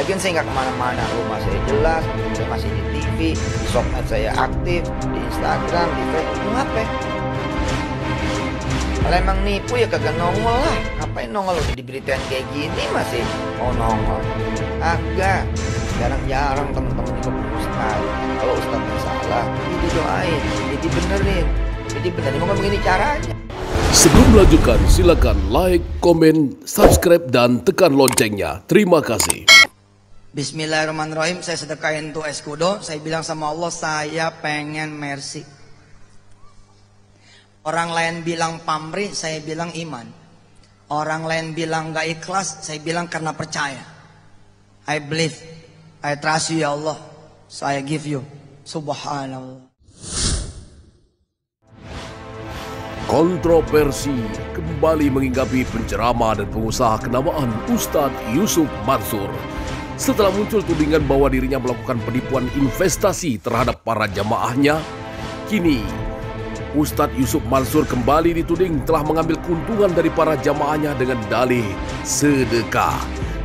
Lagian saya nggak kemana-mana, rumah saya jelas, saya masih di TV, di sosmed saya aktif, di Instagram, di Facebook. Mau ngapain? Kalau emang nipu ya kagak nongol lah. Ngapain nongol udah diberitain kayak gini masih mau nongol? Agak. Jarang-jarang temen-temen itu ustaz. Kalau ustaznya salah, jadi doain, jadi benerin. Mau begini caranya. Sebelum melanjutkan, silakan like, komen, subscribe, dan tekan loncengnya. Terima kasih. Bismillahirrahmanirrahim. Saya sedekahin tuh es kudo. Saya bilang sama Allah, saya pengen mercy. Orang lain bilang pamrih, saya bilang iman. Orang lain bilang gak ikhlas, saya bilang karena percaya. I believe, I trust you ya Allah, so I give you. Subhanallah. Kontroversi kembali menginggapi penceramah dan pengusaha kenamaan Ustadz Yusuf Mansur. Setelah muncul tudingan bahwa dirinya melakukan penipuan investasi terhadap para jamaahnya, kini Ustadz Yusuf Mansur kembali dituding telah mengambil keuntungan dari para jamaahnya dengan dalih sedekah.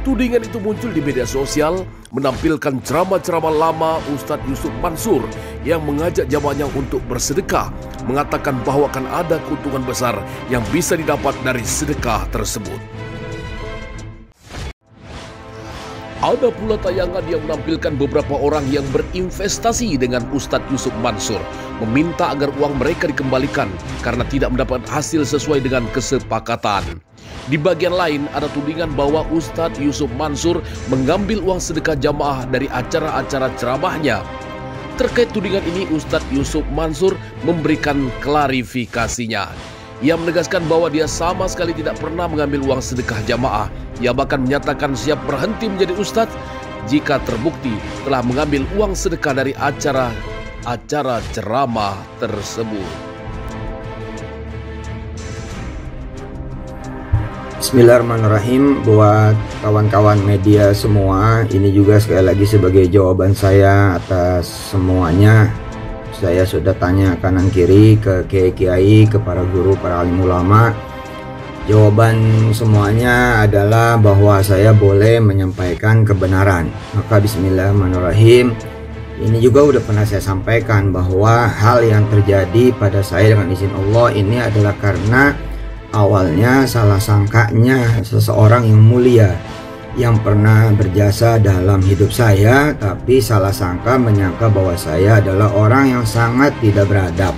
Tudingan itu muncul di media sosial, menampilkan ceramah-ceramah lama Ustadz Yusuf Mansur yang mengajak jamaahnya untuk bersedekah, mengatakan bahwa akan ada keuntungan besar yang bisa didapat dari sedekah tersebut. Ada pula tayangan yang menampilkan beberapa orang yang berinvestasi dengan Ustadz Yusuf Mansur, meminta agar uang mereka dikembalikan karena tidak mendapat hasil sesuai dengan kesepakatan. Di bagian lain ada tudingan bahwa Ustadz Yusuf Mansur mengambil uang sedekah jamaah dari acara-acara ceramahnya. Terkait tudingan ini, Ustadz Yusuf Mansur memberikan klarifikasinya. Ia menegaskan bahwa dia sama sekali tidak pernah mengambil uang sedekah jamaah. Ia bahkan menyatakan siap berhenti menjadi ustadz jika terbukti telah mengambil uang sedekah dari acara ceramah tersebut. Bismillahirrahmanirrahim. Buat kawan-kawan media semua, ini juga sekali lagi sebagai jawaban saya atas semuanya. Saya sudah tanya kanan kiri ke kiai-kiai, ke para guru, para alim ulama. Jawaban semuanya adalah bahwa saya boleh menyampaikan kebenaran. Maka bismillahirrahmanirrahim. Ini juga udah pernah saya sampaikan bahwa hal yang terjadi pada saya dengan izin Allah ini adalah karena awalnya salah sangkanya seseorang yang mulia yang pernah berjasa dalam hidup saya, tapi salah sangka menyangka bahwa saya adalah orang yang sangat tidak beradab,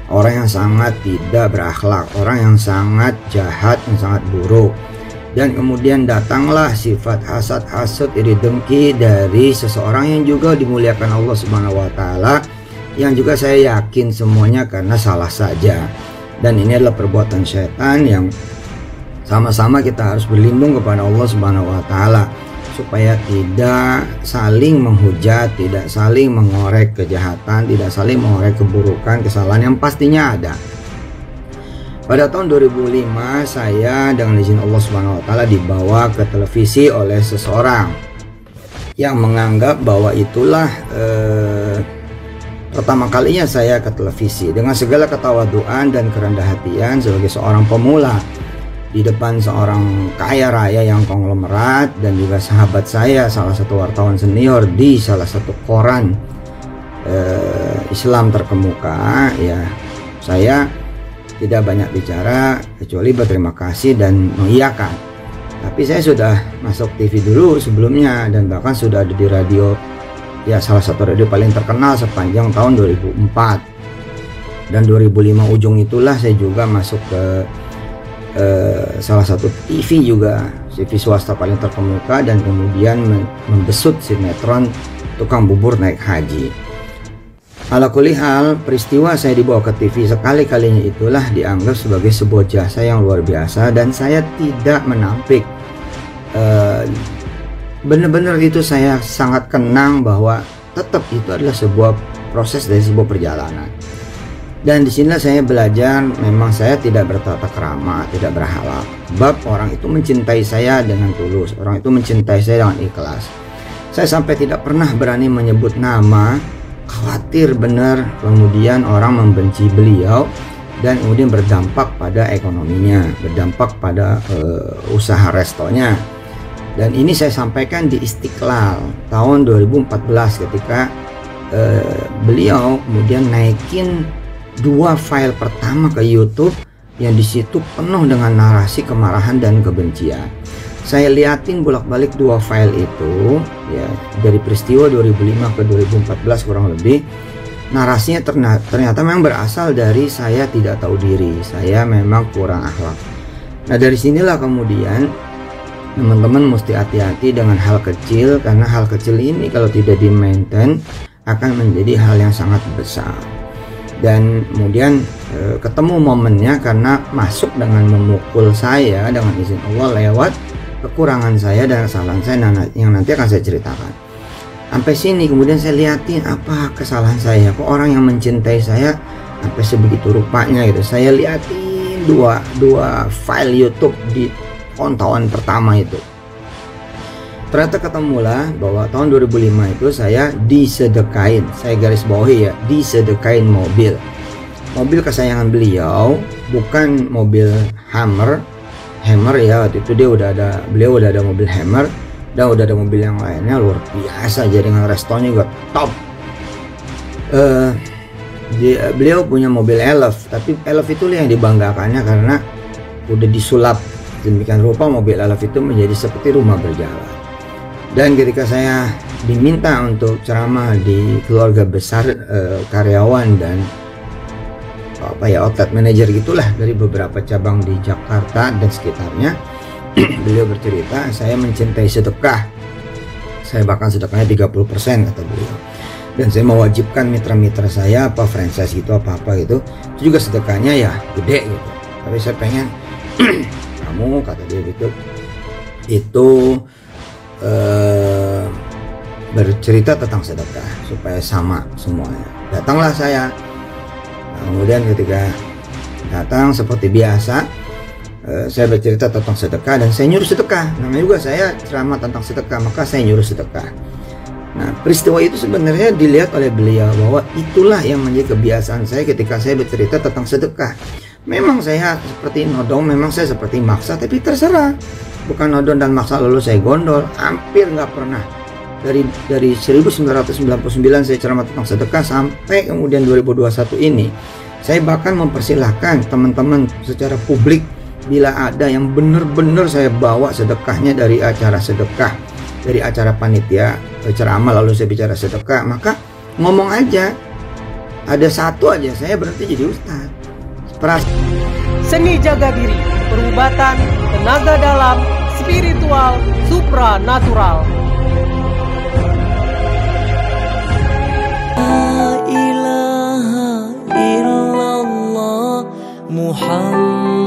orang yang sangat tidak berakhlak, orang yang sangat jahat, yang sangat buruk. Dan kemudian datanglah sifat hasad, hasud, iri dengki dari seseorang yang juga dimuliakan Allah Subhanahu wa taala, yang juga saya yakin semuanya karena salah saja. Dan ini adalah perbuatan setan yang sama-sama kita harus berlindung kepada Allah Subhanahu wa taala supaya tidak saling menghujat, tidak saling mengorek kejahatan, tidak saling mengorek keburukan, kesalahan yang pastinya ada. Pada tahun 2005 saya dengan izin Allah Subhanahu wa taala dibawa ke televisi oleh seseorang yang menganggap bahwa itulah pertama kalinya saya ke televisi dengan segala ketawaduan dan kerendah hatian sebagai seorang pemula di depan seorang kaya raya yang konglomerat dan juga sahabat saya, salah satu wartawan senior di salah satu koran Islam terkemuka. Ya, saya tidak banyak bicara kecuali berterima kasih dan mengiyakan. Tapi saya sudah masuk TV dulu sebelumnya dan bahkan sudah ada di radio, ya salah satu radio paling terkenal sepanjang tahun 2004. Dan 2005 ujung itulah saya juga masuk ke salah satu TV juga, TV swasta paling terkemuka, dan kemudian membesut sinetron Tukang Bubur Naik Haji. Ala kulli hal, peristiwa saya dibawa ke TV sekali-kalinya itulah dianggap sebagai sebuah jasa yang luar biasa, dan saya tidak menampik. Benar-benar itu saya sangat kenang bahwa tetap itu adalah sebuah proses dari sebuah perjalanan. Dan disinilah saya belajar, memang saya tidak bertata krama, tidak berhalal. Sebab orang itu mencintai saya dengan tulus, orang itu mencintai saya dengan ikhlas. Saya sampai tidak pernah berani menyebut nama, khawatir benar kemudian orang membenci beliau dan kemudian berdampak pada ekonominya, berdampak pada usaha restonya. Dan ini saya sampaikan di Istiqlal tahun 2014 ketika beliau kemudian naikin 2 file pertama ke YouTube yang disitu penuh dengan narasi kemarahan dan kebencian. Saya liatin bolak-balik 2 file itu ya, dari peristiwa 2005 ke 2014 kurang lebih. Narasinya ternyata memang berasal dari saya tidak tahu diri, saya memang kurang akhlak. Nah dari sinilah kemudian teman-teman mesti hati-hati dengan hal kecil, karena hal kecil ini kalau tidak di-maintain akan menjadi hal yang sangat besar. Dan kemudian ketemu momennya karena masuk dengan memukul saya dengan izin Allah lewat kekurangan saya dan kesalahan saya yang nanti akan saya ceritakan. Sampai sini kemudian saya lihatin apa kesalahan saya, kok orang yang mencintai saya sampai sebegitu rupanya gitu. Saya lihatin dua file YouTube di tahun pertama itu. Ternyata ketemulah bahwa tahun 2005 itu saya disedekain, saya garis bawahi ya, disedekain mobil kesayangan beliau, bukan mobil Hammer ya, waktu itu beliau udah ada mobil Hammer dan udah ada mobil yang lainnya luar biasa, jaringan restonya juga top. Beliau punya mobil Elf, tapi Elf itu yang dibanggakannya karena udah disulap demikian rupa mobil Elf itu menjadi seperti rumah berjalan. Dan ketika saya diminta untuk ceramah di keluarga besar karyawan dan outlet manager gitulah dari beberapa cabang di Jakarta dan sekitarnya, beliau bercerita, saya mencintai sedekah, saya bahkan sedekahnya 30% kata beliau, dan saya mewajibkan mitra-mitra saya franchise gitu apa gitu, itu juga sedekahnya ya gede gitu, tapi saya pengen kamu, kata dia gitu, itu bercerita tentang sedekah supaya sama semuanya. Datanglah saya. Kemudian ketika datang seperti biasa, saya bercerita tentang sedekah dan saya nyuruh sedekah. Namanya juga saya ceramah tentang sedekah, maka saya nyuruh sedekah. Nah, peristiwa itu sebenarnya dilihat oleh beliau bahwa itulah yang menjadi kebiasaan saya ketika saya bercerita tentang sedekah. Memang saya seperti nodong, memang saya seperti maksa, tapi terserah. Bukan nodong dan maksa lalu saya gondol, hampir nggak pernah. Dari 1999 saya ceramah tentang sedekah sampai kemudian 2021 ini, saya bahkan mempersilahkan teman-teman secara publik bila ada yang benar-benar saya bawa sedekahnya dari acara sedekah, dari acara panitia ceramah lalu saya bicara sedekah, maka ngomong aja, ada satu aja saya berarti jadi ustadz. Seni jaga diri, perubatan, tenaga dalam, spiritual, supranatural. La ilaha illallah Muhammad